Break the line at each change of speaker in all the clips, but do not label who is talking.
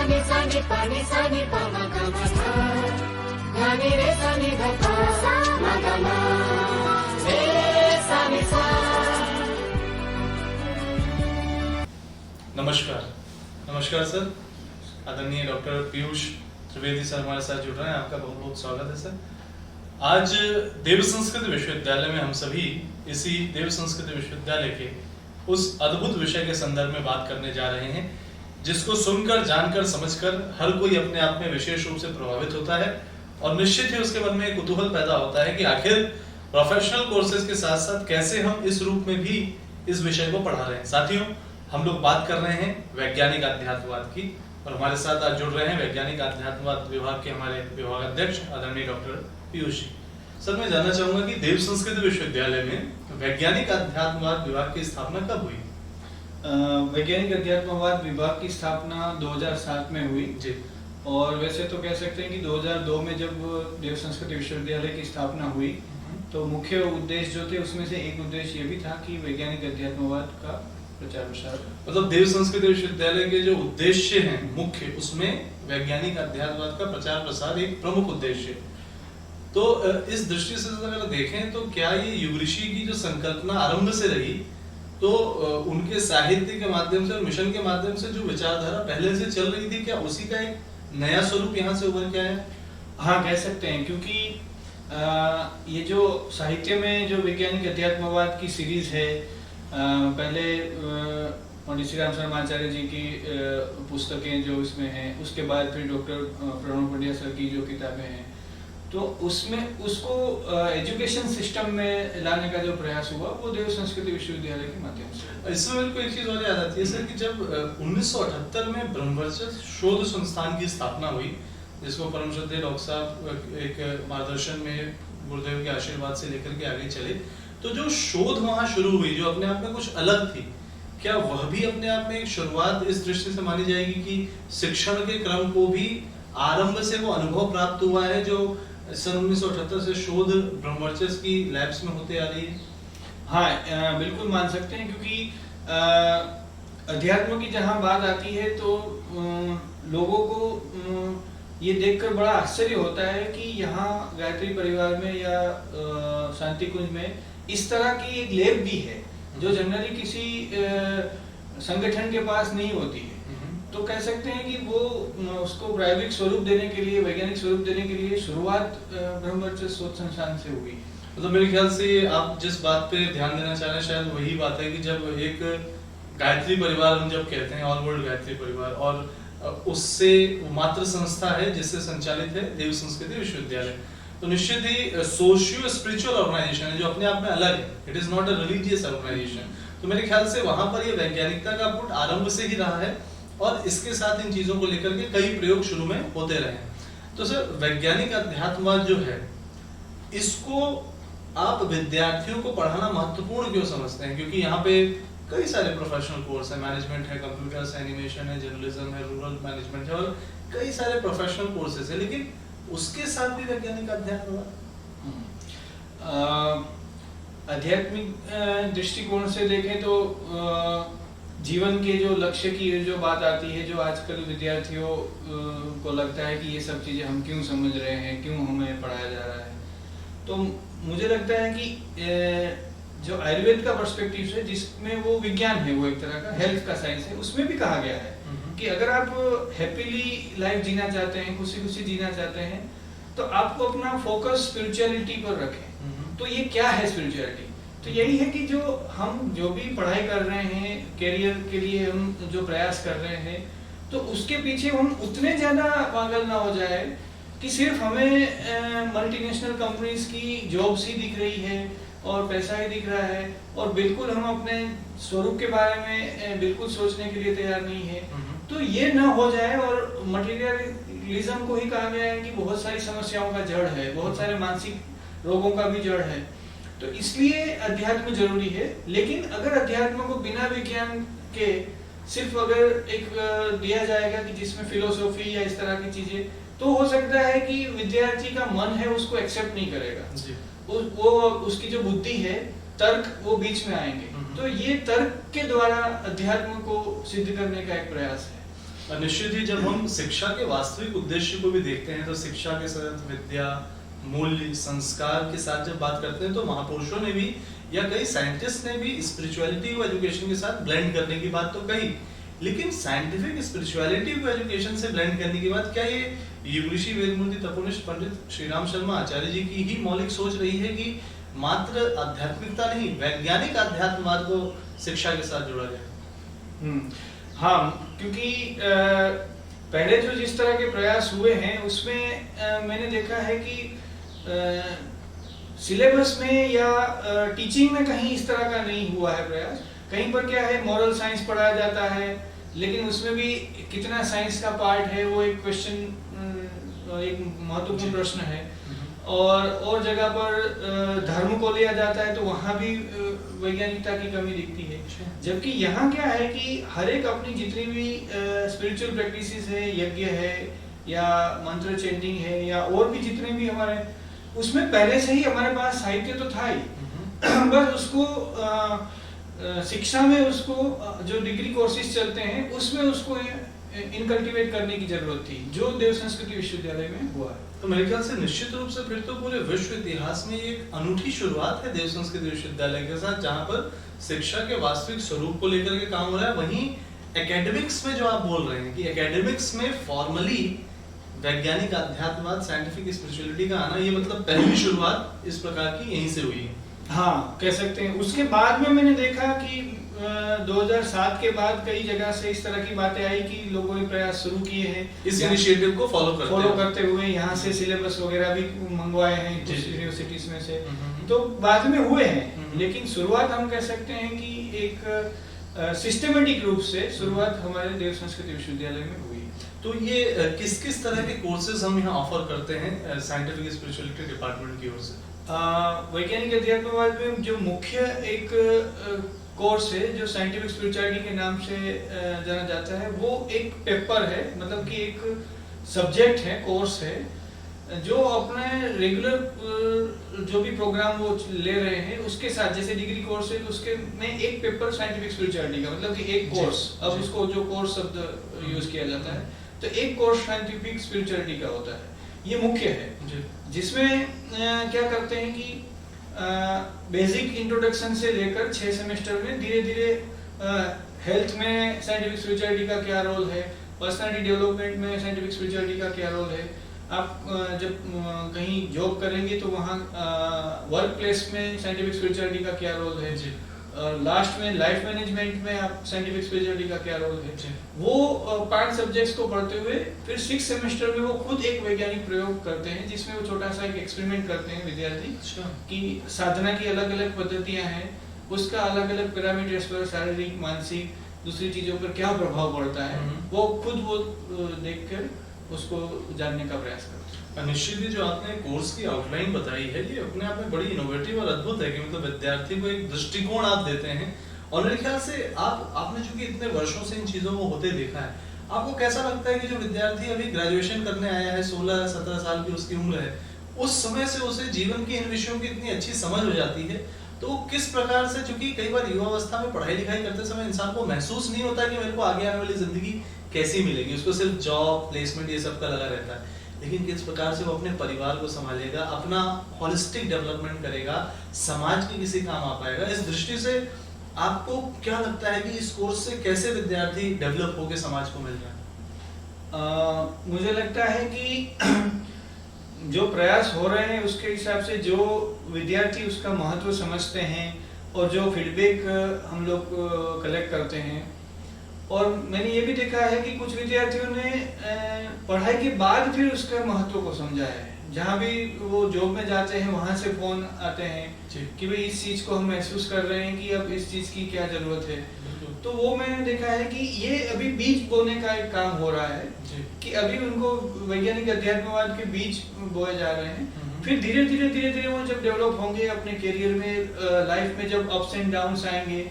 ni sa ni pa ma ga ma tha ga ni re sa ni dha pa sa ma ga ma re sa ni sa।
नमस्कार sir. आदरणीय doctor Piyush Trivedi sir हमारे साथ जुड़ रहे हैं। आपका बहुत बहुत स्वागत है सर। आज देव संस्कृत विश्वविद्यालय में हम सभी इसी देव संस्कृत विश्वविद्यालय के उस अद्भुत विषय के संदर्भ में बात करने जा रहे हैं जिसको सुनकर, जानकर, समझकर हर कोई अपने आप में विशेष रूप से प्रभावित होता है और निश्चित ही उसके मन में एक कुतूहल पैदा होता है कि आखिर प्रोफेशनल कोर्सेज के साथ साथ कैसे हम इस रूप में भी इस विषय को पढ़ा रहे हैं। साथियों, हम लोग बात कर रहे हैं वैज्ञानिक अध्यात्मवाद की और हमारे साथ आज जुड़ रहे हैं वैज्ञानिक अध्यात्मवाद विभाग के हमारे विभागाध्यक्ष आदरणीय डॉक्टर पीयूष जी। सर, मैं जानना चाहूंगा कि देव संस्कृत विश्वविद्यालय में वैज्ञानिक अध्यात्मवाद विभाग की स्थापना कब हुई?
वैज्ञानिक अध्यात्मवाद विभाग की स्थापना 2007 में हुई जी। और वैसे तो कह सकते हैं कि 2002 में जब देव संस्कृत विश्वविद्यालय की स्थापना हुई तो मुख्य उद्देश्य जो थे उसमें से एक उद्देश्य ये भी था कि वैज्ञानिक अध्यात्मवाद का प्रचार प्रसार,
मतलब देव संस्कृत विश्वविद्यालय के जो उद्देश्य हैं मुख्य, उसमें वैज्ञानिक अध्यात्मवाद का प्रचार प्रसार एक प्रमुख उद्देश्य। तो इस दृष्टि से अगर देखें तो क्या ये युग ऋषि की जो संकल्पना आरंभ से रही तो उनके साहित्य के माध्यम से और मिशन के माध्यम से जो विचारधारा पहले से चल रही थी, क्या उसी का एक नया स्वरूप यहाँ से उभर के आया?
हाँ, कह सकते हैं, क्योंकि ये जो साहित्य में जो वैज्ञानिक अध्यात्मवाद की सीरीज है, पहले पंडित श्री राम शर्माचार्य जी की पुस्तकें जो इसमें हैं, उसके बाद फिर डॉक्टर प्रणव पंड्या सर की जो किताबें हैं, तो उसमें उसको एजुकेशन सिस्टम में लाने का जो प्रयास हुआ वो देव संस्कृत विश्वविद्यालय के माध्यम से।
इसमें मेरे को एक चीज और याद आती है सर कि जब 1978 में ब्रह्मवर्चस्व शोध संस्थान की स्थापना हुई, जिसको परम श्रद्धेय डॉक्टर साहब एक मार्गदर्शन में गुरुदेव के आशीर्वाद से लेकर के आगे चले, तो जो शोध वहां शुरू हुई जो अपने आप में कुछ अलग थी, क्या वह भी अपने आप में एक शुरुआत इस दृष्टि से मानी जाएगी कि शिक्षण के क्रम को भी आरंभ से वो अनुभव प्राप्त हुआ है जो सन 1978 से शोध ब्रह्मवर्चस्व की लैब्स में होते आ रही है?
हाँ, बिल्कुल मान सकते हैं, क्योंकि अध्यात्म की जहाँ बात आती है तो लोगों को ये देखकर बड़ा आश्चर्य होता है कि यहाँ गायत्री परिवार में या शांति कुंज में इस तरह की एक लैब भी है जो जनरली किसी संगठन के पास नहीं होती है। तो कह सकते हैं कि वो उसको प्रायोगिक स्वरूप देने के लिए, वैज्ञानिक स्वरूप देने के लिए शुरुआत ब्रह्मवर्चस्व शोध संस्थान से हुई।
मतलब मेरे ख्याल से आप जिस बात पे ध्यान देना चाह रहे हैं शायद वही बात है कि जब एक गायत्री परिवार हम जब कहते हैं, ऑल वर्ल्ड गायत्री परिवार, और उससे मात्र संस्था है जिससे संचालित है देव संस्कृति विश्वविद्यालय, तो निश्चित ही सोशियो स्पिरिचुअल ऑर्गेनाइजेशन है जो अपने आप में अलग है। It is not a religious organisation. तो मेरे ख्याल से वहां पर ये वैज्ञानिकता का पुट आरंभ से ही रहा है और इसके साथ इन चीजों को लेकर के कई प्रयोग शुरू में होते रहे हैं। तो सर, वैज्ञानिक अध्यात्मवाद जो है, इसको आप विद्यार्थियों को पढ़ाना महत्वपूर्ण क्यों समझते हैं? क्योंकि यहाँ पे कई सारे प्रोफेशनल कोर्स है, मैनेजमेंट है, कंप्यूटर्स, एनिमेशन है, जर्नलिज्म है, रूरल मैनेजमेंट है और कई सारे प्रोफेशनल कोर्सेज है, लेकिन उसके साथ भी वैज्ञानिक अध्यात्मवाद
आध्यात्मिक दृष्टिकोण से देखें तो जीवन के जो लक्ष्य की जो बात आती है, जो आजकल विद्यार्थियों को लगता है कि ये सब चीजें हम क्यों समझ रहे हैं, क्यों हमें पढ़ाया जा रहा है, तो मुझे लगता है कि जो आयुर्वेद का पर्सपेक्टिव है जिसमें वो विज्ञान है, वो एक तरह का हेल्थ का साइंस है, उसमें भी कहा गया है कि अगर आप हैप्पीली लाइफ जीना चाहते हैं, खुशी खुशी जीना चाहते हैं, तो आपको अपना फोकस स्पिरिचुअलिटी पर रखें। तो ये क्या है स्पिरिचुअलिटी? तो यही है कि हम जो भी पढ़ाई कर रहे हैं, करियर के लिए हम जो प्रयास कर रहे हैं, तो उसके पीछे हम उतने ज्यादा पागल ना हो जाए कि सिर्फ हमें मल्टीनेशनल कंपनीज की जॉब्स ही दिख रही है और पैसा ही दिख रहा है और बिल्कुल हम अपने स्वरूप के बारे में बिल्कुल सोचने के लिए तैयार नहीं है। तो ये ना हो जाए, और मटेरियलिज्म को ही कहा गया है कि बहुत सारी समस्याओं का जड़ है, बहुत सारे मानसिक रोगों का भी जड़ है। तो इसलिए अध्यात्म जरूरी है। लेकिन अगर अध्यात्म को बिना विज्ञान के सिर्फ अगर एक दिया जाएगा कि जिसमें फिलोसॉफी या इस तरह की चीजें, तो हो सकता है कि विद्यार्थी का मन है उसको एक्सेप्ट नहीं करेगा। वो उसकी जो बुद्धि है, तर्क, वो बीच में आएंगे। तो ये तर्क के द्वारा अध्यात्म को सिद्ध करने का एक प्रयास है।
निश्चित ही जब हम शिक्षा के वास्तविक उद्देश्य को भी देखते हैं तो शिक्षा के साथ विद्या, मूल्य, संस्कार के साथ जब बात करते हैं तो महापुरुषों ने भी या कई साइंटिस्ट ने भी स्पिरिचुअलिटी को एजुकेशन के साथ ब्लेंड करने की बात तो कही, लेकिन साइंटिफिक स्पिरिचुअलिटी को एजुकेशन से ब्लेंड करने की बात क्या ये युगऋषि वेदमूर्ति तपोनिष्ठ पंडित श्रीराम शर्मा आचार्य जी की ही मौलिक सोच रही है कि मात्र आध्यात्मिकता नहीं वैज्ञानिक आध्यात्मवाद को शिक्षा के साथ जोड़ा जाए?
हाँ, क्योंकि पहले जो जिस तरह के प्रयास हुए हैं उसमें मैंने देखा है कि सिलेबस में या टीचिंग में कहीं इस तरह का नहीं हुआ है प्रयास। कहीं पर क्या है, मॉरल साइंस पढ़ाया जाता है, लेकिन उसमें भी कितना साइंस का पार्ट है वो एक क्वेश्चन, एक महत्वपूर्ण प्रश्न है। और जगह पर धर्म को लिया जाता है तो वहाँ भी वैज्ञानिकता की कमी दिखती है। जबकि यहाँ क्या है कि हर एक अपनी जितनी भी स्पिरिचुअल प्रैक्टिसेस है, यज्ञ है या मंत्र चेंटिंग है या और भी जितने भी हमारे, उसमें पहले से ही हमारे पास साहित्य तो था ही बस उसको शिक्षा में उसको जो डिग्री कोर्सेज चलते हैं उसमें उसको इनकल्टिवेट करने की जरूरत थी, जो देव संस्कृति विश्वविद्यालय में हुआ है।
तो मेरे ख्याल से निश्चित रूप से फिर तो पूरे विश्व इतिहास में एक अनूठी शुरुआत है देव संस्कृति विश्वविद्यालय के साथ, जहाँ पर शिक्षा के वास्तविक स्वरूप को लेकर के काम हो रहा है। वहीं एकेडमिक्स में जो आप बोल रहे हैं कि एकेडमिक्स में फॉर्मली वैज्ञानिक अध्यात्मवाद, साइंटिफिक स्पिरिचुअलिटी का आना, ये मतलब पहली शुरुआत इस प्रकार की यहीं से हुई है।
हाँ, कह सकते हैं। उसके बाद में मैंने देखा कि 2007 के बाद कई जगह से इस तरह की बातें आई कि लोगों ने प्रयास शुरू किए हैं
इस इनिशिएटिव को फॉलो करते
हुए यहाँ से सिलेबस वगैरह भी मंगवाए हैं यूनिवर्सिटीज में से, तो बाद में हुए हैं। लेकिन शुरुआत हम कह सकते हैं कि एक सिस्टमेटिक रूप से शुरुआत हमारे देव संस्कृति विश्वविद्यालय में हुई।
तो ये किस किस तरह के कोर्सेज हम यहाँ ऑफर करते हैं साइंटिफिक स्पिरिचुअलिटी डिपार्टमेंट की ओर से?
वैज्ञानिक अध्यात्मवाद में जो मुख्य एक कोर्स है जो साइंटिफिक स्पिरिचुअलिटी के नाम से जाना जाता है, वो एक पेपर है, मतलब कि एक सब्जेक्ट है, कोर्स है, जो अपने रेगुलर जो भी प्रोग्राम वो ले रहे हैं उसके साथ, जैसे डिग्री कोर्स है तो उसके में एक पेपर साइंटिफिक स्पिरिचुअलिटी का, मतलब कि एक कोर्स, अब उसको जो कोर्स शब्द यूज किया जाता है, तो एक कोर्स साइंटिफिक स्पिरिचुअलिटी का होता है, ये मुख्य है। जिसमें क्या करते हैं कि बेसिक इंट्रोडक्शन से लेकर 6 सेमेस्टर में धीरे धीरे हेल्थ में साइंटिफिक स्पिरिचुअलिटी का क्या रोल है, पर्सनालिटी डेवलपमेंट में साइंटिफिक स्पिरिचुअलिटी का क्या रोल है, आप जब कहीं जॉब करेंगे तो वहाँ वर्क प्लेस में साइंटिफिक स्पिरिचुअलिटी का क्या रोल है, लास्ट में लाइफ मैनेजमेंट में आप साइंटिफिक स्पिरिचुअलिटी का क्या रोल है, वो 5 सब्जेक्ट्स को पढ़ते हुए फिर 6 सेमेस्टर में वो खुद एक वैज्ञानिक प्रयोग करते हैं, जिसमें वो छोटा सा एक एक्सपेरिमेंट करते हैं विद्यार्थी कि साधना की अलग अलग पद्धतियां हैं, उसका अलग अलग पैरामीटर्स पर शारीरिक, मानसिक, दूसरी चीजों पर क्या प्रभाव पड़ता है, वो खुद वो देखकर उसको जानने का प्रयास करते हैं।
निश्चित ही जो आपने कोर्स की आउटलाइन बताई है ये अपने आप में बड़ी इनोवेटिव और अद्भुत है कि मतलब विद्यार्थी को एक दृष्टिकोण आप देते हैं। और मेरे ख्याल से आपने चूंकि इतने वर्षों से इन चीजों को होते देखा है, आपको कैसा लगता है कि जो विद्यार्थी अभी ग्रेजुएशन करने आया है, 16-17 साल की उसकी उम्र है, उस समय से उसे जीवन के इन विषयों की इतनी अच्छी समझ हो जाती है, तो किस प्रकार से, चूंकि कई बार युवावस्था में पढ़ाई लिखाई करते समय इंसान को महसूस नहीं होता कि मेरे को आगे आने वाली जिंदगी कैसी मिलेगी, उसको सिर्फ जॉब, प्लेसमेंट ये सब का लगा रहता है, लेकिन किस प्रकार से वो अपने परिवार को संभालेगा, अपना होलिस्टिक डेवलपमेंट करेगा, समाज के किसी काम आ पाएगा, इस दृष्टि से आपको क्या लगता है कि इस कोर्स से कैसे विद्यार्थी डेवलप होकर समाज को मिल रहा है?
मुझे लगता है कि जो प्रयास हो रहे हैं उसके हिसाब से जो विद्यार्थी उसका महत्व समझते हैं और जो फीडबैक हम लोग कलेक्ट करते हैं, और मैंने ये भी देखा है कि कुछ विद्यार्थियों ने पढ़ाई के बाद फिर उसका महत्व को समझा है, जहाँ भी वो जॉब में जाते हैं वहाँ से फोन आते हैं कि भाई इस चीज को हम महसूस कर रहे हैं कि अब इस चीज की क्या जरूरत है, तो वो मैंने देखा है कि ये अभी बीज बोने का एक काम हो रहा है कि अभी उनको वैज्ञानिक अध्यात्मवाद के बीज बोए जा रहे हैं, फिर धीरे धीरे वो जब डेवलप होंगे अपने करियर में, लाइफ में जब अप्स एंड डाउन्स आएंगे,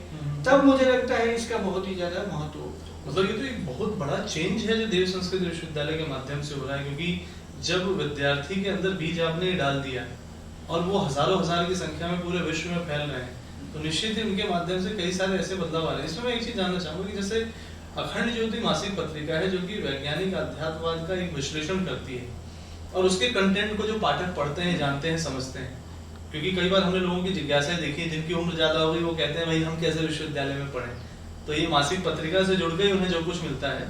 तब मुझे लगता है इसका बहुत ही ज्यादा महत्व।
मतलब ये तो एक बहुत बड़ा चेंज है जो देव संस्कृत विश्वविद्यालय के माध्यम से हो रहा है, क्योंकि जब विद्यार्थी के अंदर बीज आपने डाल दिया और वो हजारों हजार की संख्या में पूरे विश्व में फैल रहे हैं, तो निश्चित ही उनके माध्यम से कई सारे ऐसे बदलाव आ रहे हैं। इसमें मैं एक चीज जानना चाहूंगा कि जैसे अखंड ज्योति मासिक पत्रिका है जो कि वैज्ञानिक अध्यात्मवाद का एक विश्लेषण करती है और उसके कंटेंट को जो पाठक पढ़ते हैं, जानते हैं, समझते हैं। क्योंकि कई बार हमने लोगों की जिज्ञासाएं देखी है, जिनकी उम्र ज्यादा हो गई वो कहते हैं भाई हम कैसे विश्वविद्यालय में पढ़ें, तो ये मासिक पत्रिका से जुड़ गए उन्हें जो कुछ मिलता है।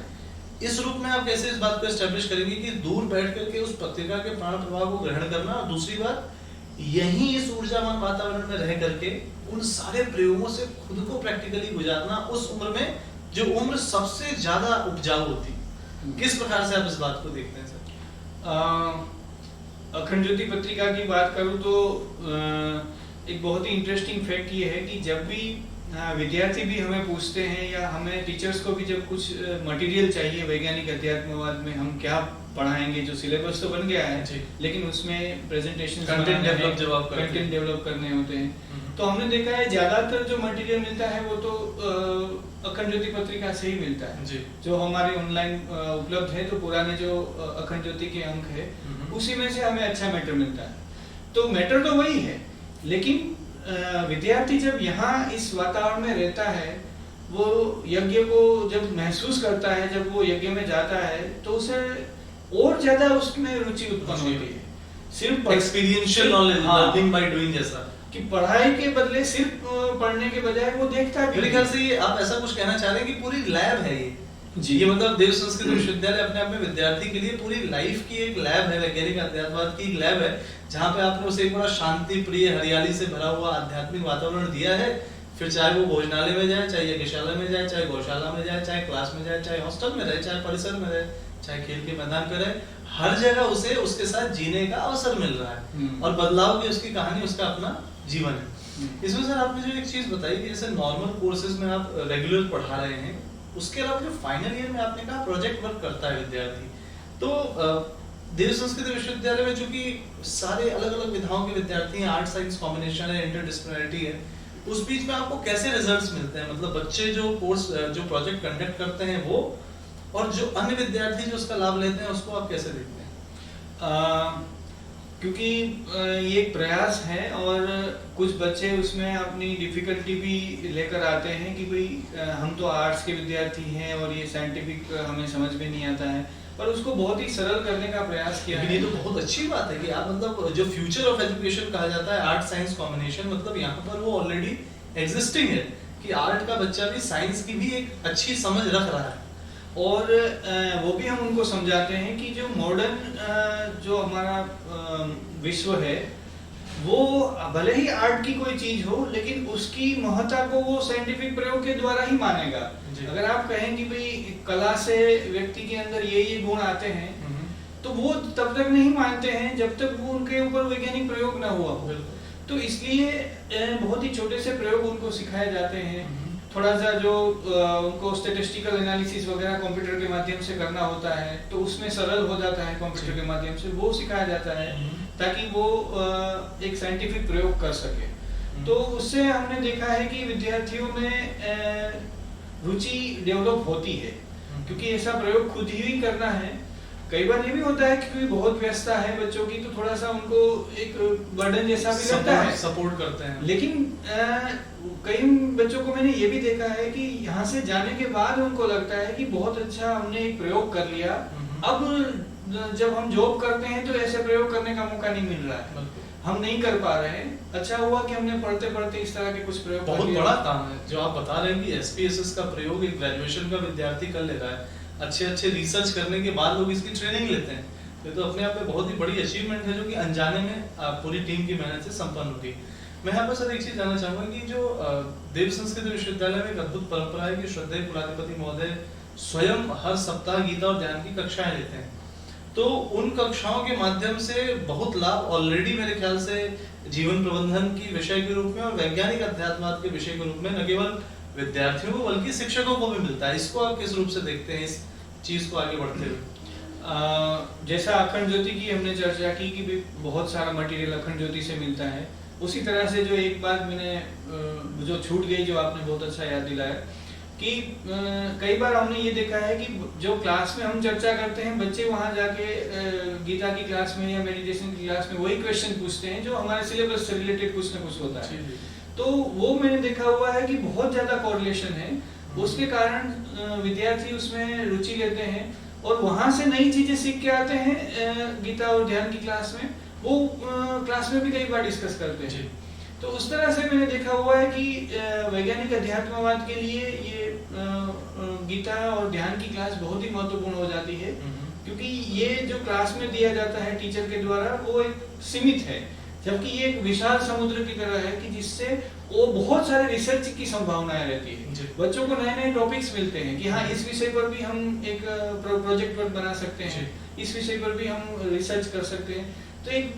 इस रूप में आप कैसे इस बात को एस्टेब्लिश करेंगे कि दूर बैठ करके उस पत्रिका के प्राण प्रभाव को ग्रहण करना, और दूसरी बात यही इस ऊर्जावान वातावरण में रह करके उन सारे प्रयोगों से खुद को प्रैक्टिकली गुजारना उस उम्र में जो उम्र सबसे ज्यादा उपजाऊ होती है। किस प्रकार से आप इस बात को देखते हैं सर?
अखंड ज्योति पत्रिका की बात करूं तो एक बहुत ही इंटरेस्टिंग फैक्ट ये है कि जब भी विद्यार्थी भी हमें पूछते हैं या हमें टीचर्स को भी जब कुछ मटेरियल चाहिए वैज्ञानिक अध्यात्मवाद में हम क्या पढ़ाएंगे, जो सिलेबस तो बन गया है लेकिन उसमें प्रेजेंटेशन
कंटेंट
डेवलप करने होते हैं, तो हमने देखा है ज्यादातर जो मटेरियल मिलता है वो तो अखंड ज्योति पत्रिका से ही मिलता है
जी।
जो हमारे ऑनलाइन उपलब्ध है, तो पुराने जो अखंड ज्योति के अंक है उसी में से हमें अच्छा मैटर मिलता है। तो मैटर तो वही है, लेकिन विद्यार्थी जब यहाँ इस वातावरण में रहता है, वो यज्ञ को जब महसूस करता है, जब वो यज्ञ में जाता है तो उसे और ज्यादा उसमें रुचि उत्पन्न होती है। सिर्फ
experiential knowledge, learning by doing जैसा
कि पढ़ाई के बदले सिर्फ पढ़ने के बजाय वो देखता है।
मेरे ख्याल से ये आप ऐसा कुछ कहना चाह रहे हैं कि पूरी लैब है ये जी। ये मतलब देव संस्कृत विश्वविद्यालय अपने आप में विद्यार्थी के लिए पूरी लाइफ की एक लैब है, वैज्ञानिक अध्यात्मवाद की एक लैब है, जहाँ पे आपने उसे एक बड़ा शांति प्रिय हरियाली से भरा हुआ आध्यात्मिक वातावरण दिया है। फिर चाहे वो भोजनालय में जाए, चाहे यज्ञशाला में जाए, चाहे गौशाला में जाए, चाहे क्लास में जाए, चाहे हॉस्टल में रहे, चाहे परिसर में रहे, चाहे खेल के मैदान पे रहे, हर जगह उसे उसके साथ जीने का अवसर मिल रहा है और बदलाव की उसकी कहानी, उसका अपना जीवन है। इसमें सर आपने जो एक चीज बताई कि जैसे नॉर्मल कोर्सेज में आप रेगुलर पढ़ा रहे हैं, उसके अलावा जो फाइनल ईयर में आपने कहा प्रोजेक्ट वर्क करता है विद्यार्थी, तो देव संस्कृत विश्वविद्यालय में चूंकि सारे अलग अलग विधाओं के विद्यार्थी हैं, आर्ट साइंस कॉम्बिनेशन है, इंटरडिसिप्लिनरिटी है, उस बीच में आपको कैसे रिजल्ट्स मिलते हैं? मतलब बच्चे जो कोर्स जो प्रोजेक्ट कंडक्ट करते हैं वो, और जो अन्य विद्यार्थी जो उसका लाभ लेते हैं उसको आप कैसे देखते हैं?
क्योंकि ये एक प्रयास है और कुछ बच्चे उसमें अपनी डिफिकल्टी भी लेकर आते हैं कि भाई हम तो आर्ट्स के विद्यार्थी हैं और ये साइंटिफिक हमें समझ में नहीं आता है, पर उसको बहुत ही सरल करने का प्रयास किया है।
ये तो बहुत अच्छी बात है कि आप मतलब जो फ्यूचर ऑफ एजुकेशन कहा जाता है आर्ट साइंस कॉम्बिनेशन, मतलब यहाँ पर वो ऑलरेडी एग्जिस्टिंग है कि आर्ट का बच्चा भी साइंस की भी एक अच्छी समझ रख रहा है।
और वो भी हम उनको समझाते हैं कि जो मॉडर्न जो हमारा विश्व है वो भले ही आर्ट की कोई चीज हो, लेकिन उसकी महत्ता को वो साइंटिफिक प्रयोग के द्वारा ही मानेगा। अगर आप कहें कि भाई कला से व्यक्ति के अंदर ये गुण आते हैं, तो वो तब तक नहीं मानते हैं जब तक वो उनके ऊपर वैज्ञानिक प्रयोग ना हुआ हो। तो इसलिए बहुत ही छोटे से प्रयोग उनको सिखाए जाते हैं। थोड़ा सा जो उनको स्टैटिस्टिकल एनालिसिस वगैरह कंप्यूटर के माध्यम से करना होता है, तो उसमें सरल हो जाता है कंप्यूटर के माध्यम से, वो सिखाया जाता है ताकि वो एक साइंटिफिक प्रयोग कर सके। तो उससे हमने देखा है कि विद्यार्थियों में रुचि डेवलप होती है, क्योंकि ऐसा प्रयोग खुद ही करना है। कई बार ये भी होता है कि बहुत व्यस्तता है बच्चों की, तो थोड़ा सा उनको एक बर्डन जैसा भी लगता है,
सपोर्ट करते हैं।
लेकिन कई बच्चों को मैंने ये भी देखा है कि यहाँ से जाने के बाद उनको लगता है कि बहुत अच्छा हमने एक प्रयोग कर लिया, अब जब हम जॉब करते हैं तो ऐसे प्रयोग करने का मौका नहीं मिल रहा है, हम नहीं कर पा रहे हैं। अच्छा हुआ कि हमने पढ़ते पढ़ते इस तरह के कुछ प्रयोग कर
बहुत बड़ा काम है जो आप बता रहे हैं कि SPSS का प्रयोग एक ग्रेजुएशन का विद्यार्थी कर ले रहा है, अच्छे रिसर्च करने के बाद लोग इसकी ट्रेनिंग लेते हैं। ये तो अपने आप में बहुत ही बड़ी अचीवमेंट है जो कि अनजाने में पूरी टीम की मेहनत से संपन्न होगी। मैं यहाँ पर सर एक चीज जानना चाहूंगा कि जो देव संस्कृत विश्वविद्यालय में एक अद्भुत परंपरा है कि श्रद्धेय कुलाधिपति महोदय स्वयं हर सप्ताह गीता और ध्यान की कक्षाएं लेते हैं, तो उन कक्षाओं के माध्यम से बहुत लाभ ऑलरेडी मेरे ख्याल से जीवन प्रबंधन की विषय के रूप में और वैज्ञानिक अध्यात्मवाद के विषय के रूप में न केवल विद्यार्थियों को बल्कि शिक्षकों को भी मिलता है। इसको आप किस रूप से देखते हैं, इस चीज को आगे बढ़ते हुए?
जैसा अखंड ज्योति की हमने चर्चा की कि बहुत सारा मटेरियल अखंड ज्योति से मिलता है, उसी तरह से जो एक बात मैंने जो छूट गई जो आपने बहुत अच्छा याद दिलाया कि कई बार हमने ये देखा है कि जो क्लास में हम चर्चा करते हैं, बच्चे वहां जाके गीता की क्लास में या मेडिटेशन की क्लास में वही क्वेश्चन पूछते हैं जो हमारे सिलेबस से रिलेटेड कुछ ना कुछ होता है। तो वो मैंने देखा हुआ है कि बहुत ज्यादा कोरिलेशन है उसके कारण विद्यार्थी उसमें रुचि लेते हैं और वहां से नई चीजें सीख के आते हैं गीता और ध्यान की क्लास में, वो क्लास में भी कई बार डिस्कस करते हैं। तो उस तरह से मैंने देखा हुआ है कि वैज्ञानिक अध्यात्मवाद के लिए ये गीता और ध्यान की क्लास बहुत ही महत्वपूर्ण हो जाती है, क्योंकि ये जो क्लास में दिया जाता है टीचर के द्वारा वो एक सीमित है, जबकि ये एक विशाल समुद्र की तरह है कि जिससे वो बहुत सारे रिसर्च की संभावनाएं रहती है। बच्चों को नए नए टॉपिक्स मिलते हैं कि हाँ इस विषय पर भी हम एक प्रोजेक्ट वर्क बना सकते हैं, इस विषय पर भी हम रिसर्च कर सकते हैं। तो एक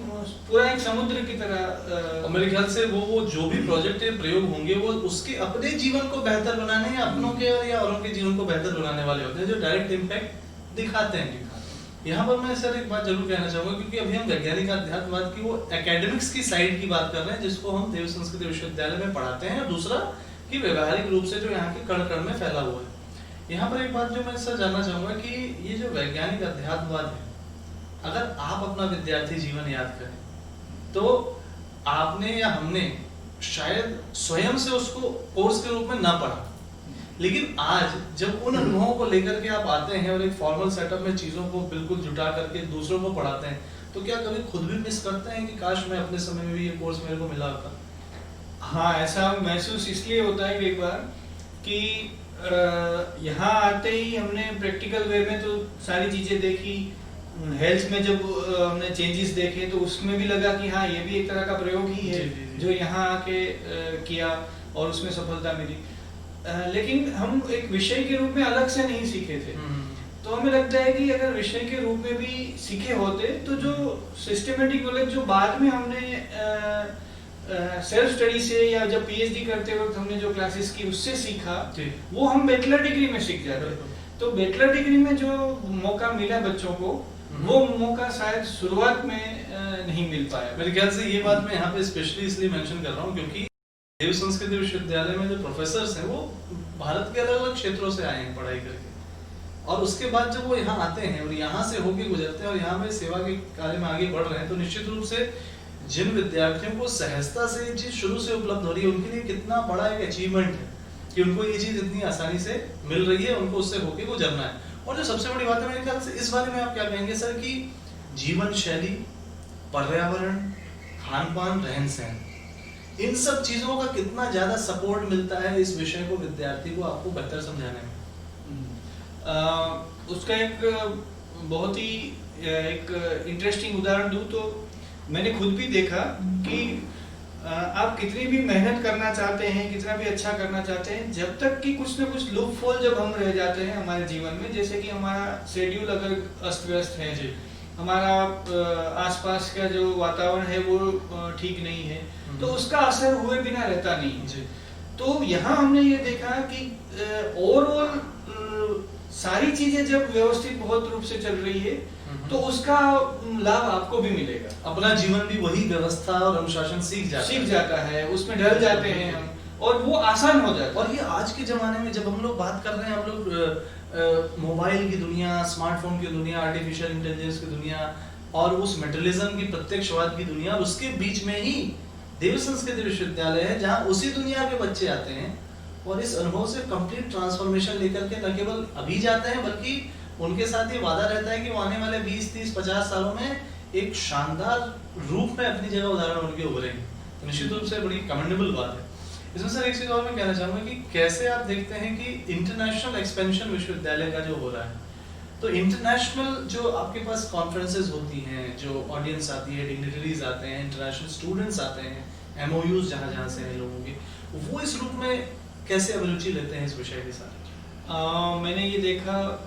पूरा एक समुद्र की तरह
और मेरे ख्याल से वो जो भी प्रोजेक्ट या प्रयोग होंगे वो उसके अपने जीवन को बेहतर बनाने या अपनों के या औरों के जीवन को बेहतर बनाने वाले होते हैं, जो डायरेक्ट इम्पैक्ट दिखाते हैं। यहाँ पर मैं सर एक बात जरूर कहना चाहूंगा, क्योंकि अभी हम वैज्ञानिक अध्यात्मवाद की वो एकेडमिक्स की साइड की बात कर रहे हैं जिसको हम देव संस्कृत विश्वविद्यालय में पढ़ाते हैं, और दूसरा कि व्यवहारिक रूप से जो यहाँ के कण कण में फैला हुआ है। यहाँ पर एक बात जो मैं सर जानना चाहूंगा कि ये जो वैज्ञानिक अध्यात्मवाद है, अगर आप अपना विद्यार्थी जीवन याद करें तो आपने या हमने शायद स्वयं से उसको कोर्स के रूप में ना पढ़ा, लेकिन आज जब उन अनुभवों को लेकर के आप आते हैं और एक फॉर्मल सेटअप में चीजों को बिल्कुल जुटा करके दूसरों को पढ़ाते हैं, तो क्या कभी खुद भी मिस करते हैं कि काश मैं अपने समय में भी ये कोर्स मेरे को मिला होता?
हाँ, ऐसा महसूस इसलिए होता है एक बार कि यहाँ आते ही हमने प्रैक्टिकल वे में तो सारी चीजें देखी, हेल्थ में जब हमने चेंजेस देखे तो उसमें भी लगा कि हाँ ये भी एक तरह का प्रयोग ही है जो यहाँ आके किया और उसमें सफलता मिली। लेकिन हम एक विषय के रूप में अलग से नहीं सीखे थे, तो हमें लगता है कि अगर विषय के रूप में भी सीखे होते तो जो सिस्टमेटिक नॉलेज जो बाद में हमने सेल्फ स्टडी से या जब पीएचडी करते वक्त हमने जो क्लासेस की उससे सीखा, वो हम बैचलर डिग्री में सीख जाते। तो बैचलर डिग्री में जो मौका मिला बच्चों को, वो मौका शायद शुरुआत में नहीं मिल पाया।
मेरे ख्याल से ये बात मैं यहाँ पे स्पेशली इसलिए मेंशन कर रहा हूँ क्योंकि देव संस्कृत विश्वविद्यालय में जो प्रोफेसर्स हैं वो भारत के अलग अलग क्षेत्रों से आए हैं पढ़ाई करके, और उसके बाद जब वो यहाँ आते हैं और यहाँ से होके गुजरते हैं और यहाँ में सेवा के कार्य में आगे बढ़ रहे हैं, तो निश्चित रूप से जिन विद्यार्थियों को सहजता से ये चीज शुरू से उपलब्ध हो रही है उनके लिए कितना बड़ा एक अचीवमेंट है कि उनको ये चीज इतनी आसानी से मिल रही है, उनको उससे होके गुजरना है। और जो सबसे बड़ी बात है मेरे ख्याल से इस बारे में आप क्या कहेंगे सर कि जीवन शैली, पर्यावरण, खान पान, रहन सहन, इन सब चीजों का कितना ज्यादा सपोर्ट मिलता है इस विषय को विद्यार्थी को आपको बेहतर समझाने में?
उसका एक बहुत ही एक इंटरेस्टिंग उदाहरण दूं तो मैंने खुद भी देखा कि आप कितनी भी मेहनत करना चाहते हैं, कितना भी अच्छा करना चाहते हैं, जब तक कि कुछ ना कुछ लूप फोल जब हम रह जाते हैं हमारे जीवन में, जैसे कि हमारा शेड्यूल अगर अस्त व्यस्त है, हमारा आसपास का जो वातावरण है वो ठीक नहीं है, तो उसका असर हुए बिना रहता नहीं है। तो यहाँ हमने ये देखा कि ओवरऑल सारी चीजें जब व्यवस्थित बहुत रूप से चल रही है तो उसका लाभ आपको भी मिलेगा।
अपना जीवन भी वही व्यवस्था और अनुशासन सीख जाता
है, उसमें ढल जाते हैं हम और वो आसान हो जाता है।
और ये आज के जमाने में जब हम लोग बात कर रहे हैं, हम लोग मोबाइल की दुनिया, स्मार्टफोन की दुनिया, आर्टिफिशियल इंटेलिजेंस की दुनिया और उस मेटलिज्म की प्रत्यक्षवाद की दुनिया, और उसके बीच में ही देव संस्कृत विश्वविद्यालय है जहाँ उसी दुनिया के बच्चे आते हैं और इस अनुभव से कंप्लीट ट्रांसफॉर्मेशन लेकर के न केवल अभी जाते हैं बल्कि उनके साथ ये वादा रहता है कि वो आने वाले 20, 30, 50 सालों में एक शानदार रूप में अपनी जगह उदाहरण उनके उभरेंगे। तो निश्चित रूप से बड़ी कमेंडेबल बात है। इसमें सर एक चीज और मैं कहना चाहूंगा कि कैसे आप देखते हैं कि इंटरनेशनल एक्सपेंशन विश्वविद्यालय का जो हो रहा है, तो इंटरनेशनल जो आपके पास कॉन्फ्रेंसेज होती हैं, जो ऑडियंस आती है, डिग्निटरीज आते हैं, इंटरनेशनल स्टूडेंट्स आते हैं, एमओयूज जहाँ से हैं लोगों के, वो इस रूप में कैसे अभिरुचि लेते हैं इस विषय के साथ?
मैंने ये देखा,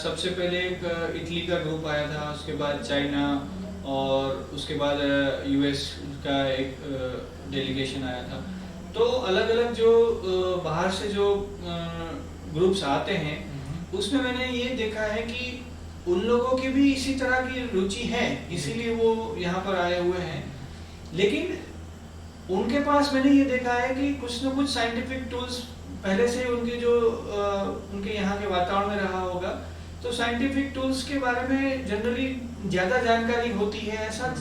सबसे पहले एक इटली का ग्रुप आया था, उसके बाद चाइना और उसके बाद यूएस का एक डेलीगेशन आया था। तो अलग अलग जो बाहर से जो ग्रुप्स आते हैं उसमें मैंने ये देखा है कि उन लोगों की भी इसी तरह की रुचि है, इसीलिए वो यहाँ पर आए हुए हैं। लेकिन उनके पास मैंने ये देखा है कि कुछ न कुछ साइंटिफिक टूल्स पहले से उनके जो उनके यहाँ के वातावरण में रहा होगा, तो साइंटिफिक टूल्स के बारे में जनरली ज्यादा जानकारी होती है, ऐसा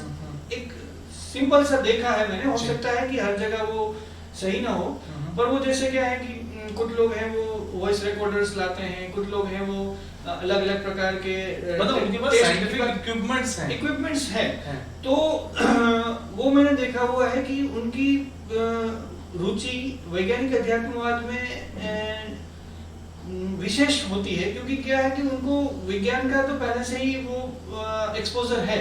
एक सिंपल सा देखा है मैंने। हो सकता है कि हर जगह वो सही ना हो, पर वो जैसे क्या है कि कुछ लोग हैं वो वॉइस रिकॉर्डर्स लाते हैं, कुछ लोग हैं वो अलग अलग प्रकार के
मतलब उनके पास साइंटिफिक इक्विपमेंट्स हैं
तो वो मैंने देखा हुआ है कि उनकी रुचि वैज्ञानिक अध्यात्मवाद में विशेष होती है, क्योंकि क्या है कि उनको विज्ञान का तो पहले से ही वो एक्सपोजर है,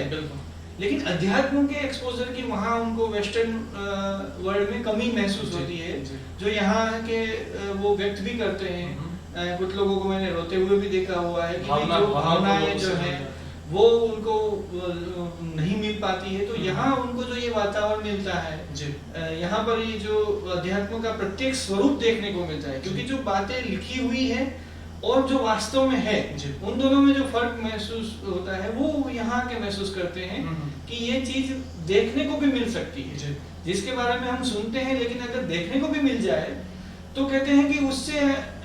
लेकिन अध्यात्म के एक्सपोजर की वहाँ उनको वेस्टर्न वर्ल्ड में कमी महसूस होती है, जो यहाँ के वो व्यक्त भी करते हैं। कुछ लोगों को मैंने रोते हुए भी देखा हुआ है कि जो भावनाएं जो है वो उनको नहीं मिल पाती है, तो यहाँ उनको जो ये वातावरण मिलता है, यहाँ पर ये जो अध्यात्म का प्रत्येक स्वरूप देखने को मिलता है, क्योंकि जो बातें लिखी हुई है और जो वास्तव में है उन दोनों में जो फर्क महसूस होता है वो यहाँ के महसूस करते हैं कि ये चीज देखने को भी मिल सकती है, जिसके बारे में हम सुनते हैं, लेकिन अगर देखने को भी मिल जाए तो कहते हैं कि उससे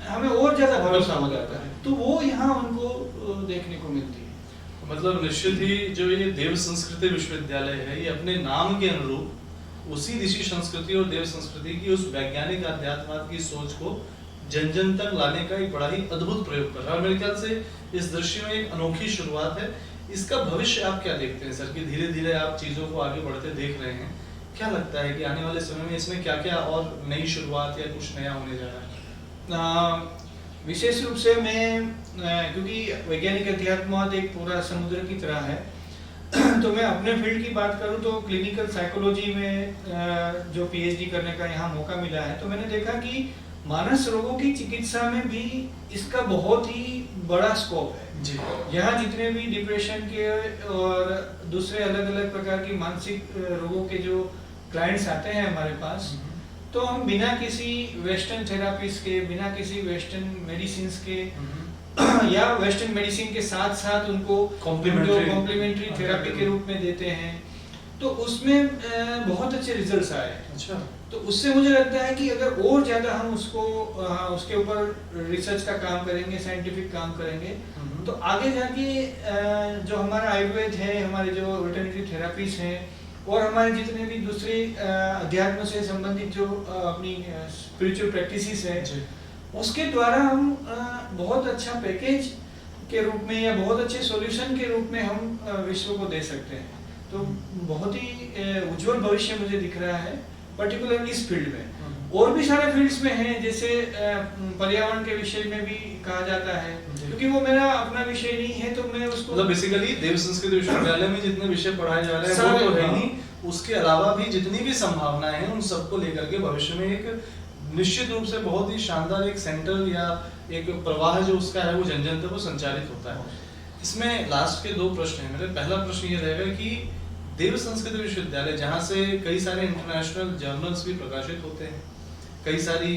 हमें और ज्यादा भरोसा हो जाता है, तो वो यहाँ उनको देखने को मिलती है।
मतलब निश्चित ही जो ये देव संस्कृति विश्वविद्यालय है, ये अपने नाम के अनुरूप उसी ऋषि संस्कृति और देव संस्कृति की उस वैज्ञानिक अध्यात्मवाद की सोच को जन जन तक लाने का एक बड़ा ही अद्भुत प्रयोग कर रहा है। और मेरे ख्याल से इस दृश्य में एक अनोखी शुरुआत है। इसका भविष्य आप क्या देखते हैं सर, कि धीरे धीरे आप चीजों को आगे बढ़ते देख रहे हैं, क्या लगता है कि आने वाले समय में इसमें क्या क्या और नई शुरुआत या कुछ नया होने जा रहा है?
विशेष रूप से मैं क्योंकि वैज्ञानिक अध्यात्मवाद एक पूरा समुद्र की तरह है तो मैं अपने फील्ड की बात करूं तो क्लिनिकल साइकोलॉजी में जो पीएचडी करने का यहाँ मौका मिला है, तो मैंने देखा कि मानस रोगों की चिकित्सा में भी इसका बहुत ही बड़ा स्कोप है। यहाँ जितने भी डिप्रेशन के और दूसरे अलग अलग प्रकार की मानसिक रोगों के जो क्लाइंट्स आते हैं हमारे पास, तो हम बिना किसी वेस्टर्न थेरापीज के, बिना किसी वेस्टर्न मेडिसिन के या वेस्टर्न मेडिसिन के साथ साथ उनको कॉम्प्लीमेंट्री थेरापी के रूप में देते हैं, तो उसमें बहुत अच्छे रिजल्ट्स आए।
अच्छा,
तो उससे मुझे लगता है कि अगर और ज्यादा हम उसको उसके ऊपर रिसर्च का काम करेंगे, साइंटिफिक काम करेंगे, तो आगे जाके जो हमारा आयुर्वेद है, हमारे जो अल्टरनेटिव थेरापीज हैं और हमारे जितने भी दूसरे अध्यात्म से संबंधित जो अपनी स्पिरिचुअल प्रैक्टिसेस है, उसके द्वारा हम बहुत अच्छा पैकेज के रूप में या बहुत अच्छे सॉल्यूशन के रूप में हम विश्व को दे सकते हैं। तो बहुत ही उज्जवल भविष्य मुझे दिख रहा है, पर्टिकुलर इस फील्ड में। और भी सारे फील्ड्स में हैं, जैसे पर्यावरण के विषय में भी कहा जाता है, क्योंकि वो मेरा अपना विषय नहीं है, तो मैं उसको
मतलब बेसिकली देव संस्कृति विश्वविद्यालय में जितने विषय पढ़ाए जा रहे हैं वो तो है ही, उसके अलावा भी जितनी भी संभावनाएं हैं उन सबको लेकर के भविष्य में एक निश्चित रूप से बहुत ही शानदार एक सेंटर या एक प्रवाह जो उसका है वो जन जन तक वो संचालित होता है। इसमें लास्ट के दो प्रश्न हैं मेरे। पहला प्रश्न ये रहेगा कि देव संस्कृति विश्वविद्यालय, जहाँ से कई सारे इंटरनेशनल जर्नल्स भी प्रकाशित होते हैं, कई सारी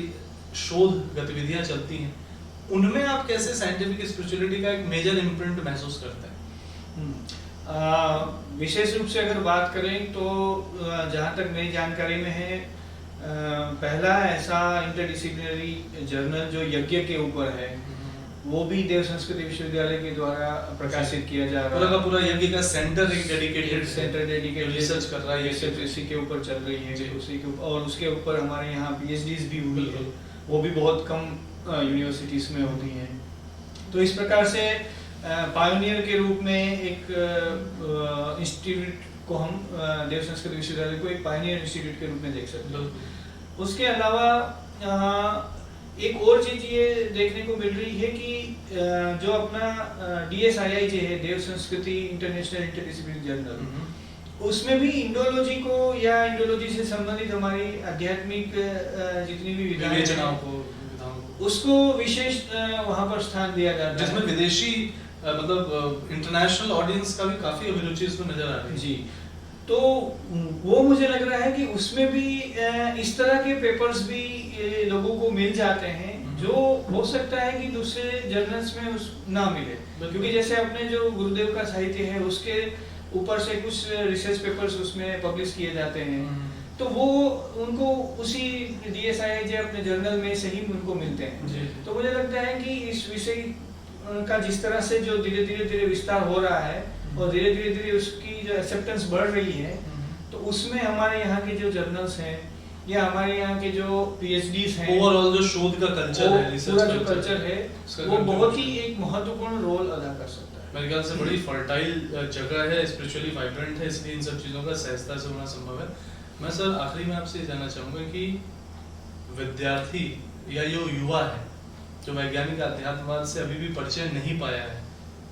शोध गतिविधियां चलती हैं, उनमें आप कैसे साइंटिफिक स्पिरिचुअलिटी का एक मेजर इम्प्रिंट महसूस करते हैं?
विशेष रूप से अगर बात करें तो जहाँ तक मेरी जानकारी में है, पहला ऐसा इंटरडिसिप्लिनरी जर्नल जो यज्ञ के ऊपर है, वो भी देव संस्कृति विश्वविद्यालय के द्वारा प्रकाशित किया जा रहा है।
पूरा का पूरा यज्ञ का सेंटर एक
डेडिकेटेड
रिसर्च कर रहा है,
इसी के ऊपर चल रही है, उसी के और उसके ऊपर हमारे यहाँ पीएचडीज भी हुई है, वो भी बहुत कम यूनिवर्सिटीज में होती हैं। तो इस प्रकार से पायोनियर के रूप में एक इंस्टीट्यूट को हम देव संस्कृति विश्वविद्यालय को एक पायोनियर इंस्टीट्यूट के रूप में देख सकते हैं। उसके अलावा एक और चीज ये देखने को मिल रही है कि जो अपना DSII है, देव संस्कृति इंटरनेशनल इंटरडिसिप्लिनरी जर्नल, उसमें भी इंडोलॉजी को या इंडोलॉजी से संबंधित हमारी आध्यात्मिक जितनी भी
विवेचनाओं को
उसको विशेष वहां पर स्थान दिया जाता है,
जिसमें विदेशी मतलब इंटरनेशनल ऑडियंस का भी काफी अभिरुचि इसमें नजर आ रही है।
जी, तो वो मुझे लग रहा है कि उसमें भी इस तरह के पेपर्स भी लोगों को मिल जाते हैं, जो हो सकता है कि दूसरे जर्नल्स में उस ना मिले, क्योंकि जैसे अपने जो गुरुदेव का साहित्य है उसके ऊपर से कुछ रिसर्च पेपर्स उसमें पब्लिश किए जाते हैं, तो वो उनको उसी DSII अपने जर्नल में से ही उनको मिलते हैं। तो मुझे लगता है कि इस विषय का जिस तरह से जो धीरे धीरे विस्तार हो रहा है और धीरे धीरे उसकी जो एक्सेप्टेंस बढ़ रही है, तो उसमें हमारे यहाँ के जो जर्नल्स हैं या हमारे यहाँ के जो पीएचडीज हैं,
ओवरऑल जो शोध का कल्चर है,
पूरा जो कल्चर है
उसका
वो बहुत ही
contribution।
एक महत्वपूर्ण रोल अदा कर सकता है।
मेरे ख्याल से बड़ी फर्टाइल जगह है, स्पिरिचुअली वाइब्रेंट है, इसलिए इन सब चीज़ों का सहजता से होना संभव है। मैं सर आखिरी में आपसे ये जानना चाहूँगा कि विद्यार्थी या जो युवा है जो वैज्ञानिक अध्यात्मवाद से अभी भी परिचय नहीं पाया है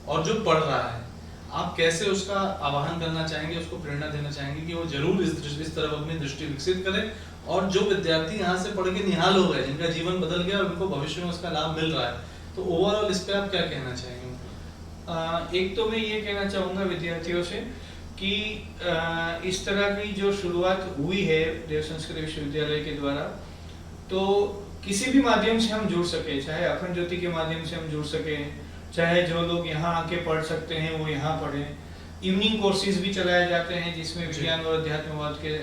और जो पढ़ रहा है, आप कैसे उसका आह्वान करना चाहेंगे, उसको प्रेरणा देना चाहेंगे कि वो जरूर इस तरफ अपनी दृष्टि विकसित करे, और जो विद्यार्थी यहाँ से पढ़ के निहाल हो गए, जिनका जीवन बदल गया और उनको भविष्य में उसका लाभ मिल रहा है, तो ओवरऑल इस पे आप क्या कहना चाहेंगे?
एक तो मैं ये कहना चाहूँगा विद्यार्थियों से कि इस तरह की जो शुरुआत हुई है देव संस्कृत विश्वविद्यालय के द्वारा, तो किसी भी माध्यम से हम जुड़ सके, चाहे अखंड ज्योति के माध्यम से हम जुड़ सके, चाहे जो लोग यहाँ आके पढ़ सकते हैं वो यहाँ पढ़ें। इवनिंग कोर्सेज भी चलाए जाते हैं जिसमें विज्ञान और अध्यात्मवाद के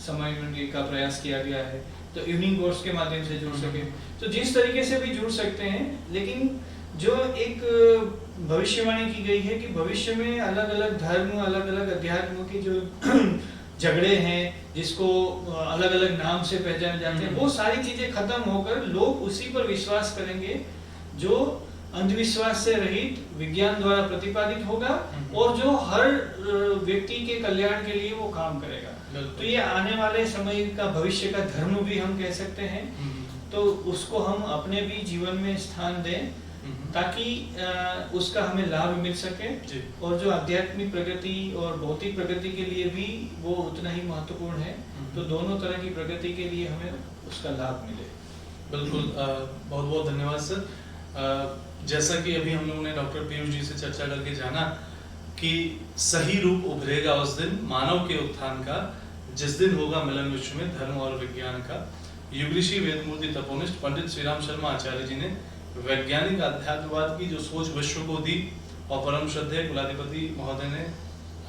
समन्वय का प्रयास किया गया है, तो इवनिंग कोर्स के माध्यम से जुड़ सके, तो जिस तरीके से भी जुड़ सकते हैं। लेकिन जो एक भविष्यवाणी की गई है कि भविष्य में अलग अलग धर्म, अलग अलग अध्यात्म के जो झगड़े हैं, जिसको अलग अलग नाम से पहचाने जाते हैं, वो सारी चीजें खत्म होकर लोग उसी पर विश्वास करेंगे जो अंधविश्वास से रहित विज्ञान द्वारा प्रतिपादित होगा और जो हर व्यक्ति के कल्याण के लिए वो काम करेगा। तो ये आने वाले समय का भविष्य का धर्म भी हम कह सकते हैं। तो उसको हम अपने भी जीवन में स्थान दें ताकि उसका हमें लाभ मिल सके, और जो आध्यात्मिक प्रगति और भौतिक प्रगति के लिए भी वो उतना ही महत्वपूर्ण है। तो दोनों तरह की प्रगति के लिए हमें उसका लाभ मिले।
बिल्कुल, बहुत बहुत धन्यवाद सर। जैसा कि अभी हम लोगों ने डॉक्टर पीयूष जी से चर्चा करके जाना कि सही रूप उभरेगा उस दिन मानव के उत्थान का, जिस दिन होगा मिलन विश्व में धर्म और विज्ञान का। युग ऋषि वेदमूर्ति तपोनिष्ठ पंडित श्री राम शर्मा आचार्य जी ने वैज्ञानिक अध्यात्मवाद की जो सोच विश्व को दी, और परम श्रद्धेय कुलाधिपति महोदय ने,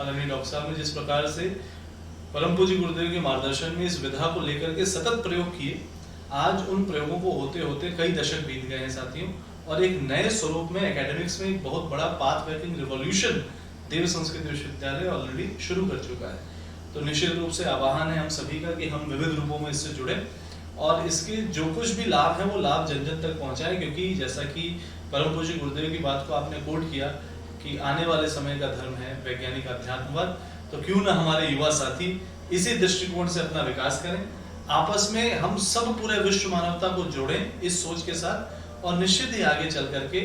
आदरणीय डॉक्टर साहब ने जिस प्रकार से परम पूज्य गुरुदेव के मार्गदर्शन में इस विधा को लेकर के सतत प्रयोग किए, आज उन प्रयोगों को होते होते कई दशक बीत गए हैं साथियों, और एक नए स्वरूप में एकेडमिक्स में एक बहुत बड़ा पाथ वेकिंग रिवॉल्यूशन देव संस्कृत विश्वविद्यालय ऑलरेडी शुरू कर चुका है। तो निश्चित रूप से आह्वान है हम सभी का कि हम विविध रूपों में इससे जुड़े और इसके जो कुछ भी लाभ है वो लाभ जन जन तक पहुंचाए, क्योंकि जैसा कि परम पूज्य गुरुदेव की बात को आपने कोट किया कि आने वाले समय का धर्म है वैज्ञानिक अध्यात्मवाद, तो क्यों ना हमारे युवा साथी इसी दृष्टिकोण से अपना विकास करें, आपस में हम सब पूरे विश्व मानवता को जोड़ें इस सोच के साथ, और निश्चित ही आगे चल करके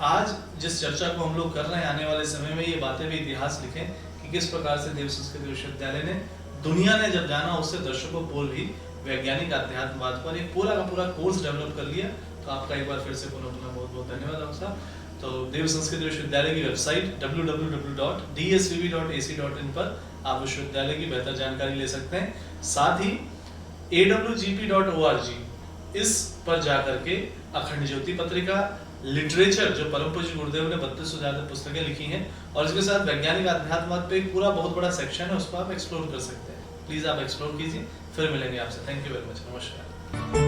आज जिस चर्चा को हम लोग कर रहे हैं, आने वाले समय में ये बातें भी इतिहास लिखें कि किस प्रकार से देव संस्कृत विश्वविद्यालय ने, दुनिया ने जब जाना उससे दर्शकों पूर्व भी वैज्ञानिक अध्यात्मवाद पर एक पूरा का पूरा कोर्स डेवलप कर लिया। तो आपका एक बार फिर से पुनः बहुत बहुत धन्यवाद डॉक्टर साहब। तो देव संस्कृत विश्वविद्यालय की वेबसाइट www.dsvb.ac.in पर आप विश्वविद्यालय की बेहतर जानकारी ले सकते हैं। साथ ही awgp.org इस पर जाकर के अखंड ज्योति पत्रिका, लिटरेचर जो परम पूज्य गुरुदेव ने 32 से ज्यादा पुस्तकें लिखी हैं, और इसके साथ वैज्ञानिक अध्यात्मवाद पे एक पूरा बहुत बड़ा सेक्शन है, उस पर आप एक्सप्लोर कर सकते हैं। प्लीज आप एक्सप्लोर कीजिए। फिर मिलेंगे आपसे। Thank you very much. नमस्कार।